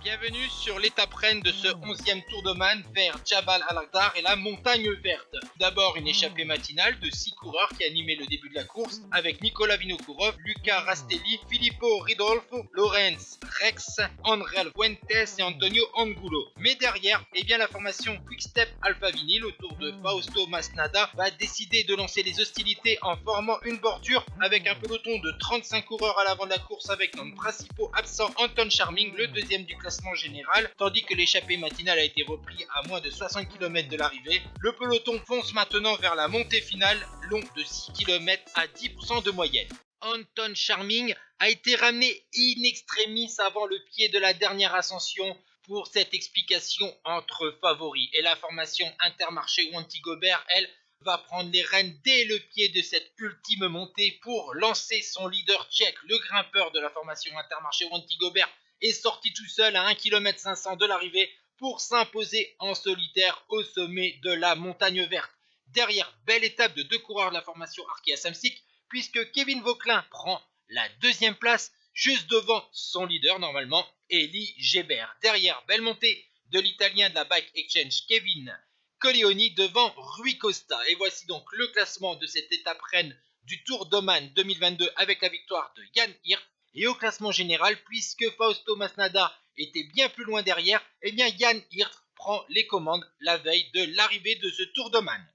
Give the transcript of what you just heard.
Bienvenue sur l'étape reine de ce 11e Tour d'Oman vers Jabal al-Akhdar et la montagne verte. D'abord une échappée matinale de 6 coureurs qui animaient le début de la course avec Nicolas Vinokourov, Luca Rastelli, Filippo Ridolfo, Lorenz Rex, André Fuentes et Antonio Angulo. Mais derrière, la formation Quick-Step Alpha Vinyl autour de Fausto Masnada va décider de lancer les hostilités en formant une bordure avec un peloton de 35 coureurs à l'avant de la course avec comme principaux absents Anton Charming, le deuxième du classement général, tandis que l'échappée matinale a été repris à moins de 60 km de l'arrivée. Le peloton fonce maintenant vers la montée finale, long de 6 km à 10% de moyenne. Anton Charming a été ramené in extremis avant le pied de la dernière ascension pour cette explication entre favoris. Et la formation Intermarché Wanty Gobert, elle, va prendre les rênes dès le pied de cette ultime montée pour lancer son leader tchèque. Le grimpeur de la formation Intermarché Wanty Gobert est sorti tout seul à 1 km 500 de l'arrivée pour s'imposer en solitaire au sommet de la montagne verte. Derrière, belle étape de deux coureurs de la formation Arkea Samsic, puisque Kevin Vauquelin prend la deuxième place, juste devant son leader normalement, Eli Gébert. Derrière, belle montée de l'italien de la Bike Exchange Kevin Colleoni devant Rui Costa. Et voici donc le classement de cette étape reine du Tour d'Oman 2022 avec la victoire de Jan Hirt. Et au classement général, puisque Fausto Masnada était bien plus loin derrière, Jan Hirt prend les commandes la veille de l'arrivée de ce Tour d'Oman.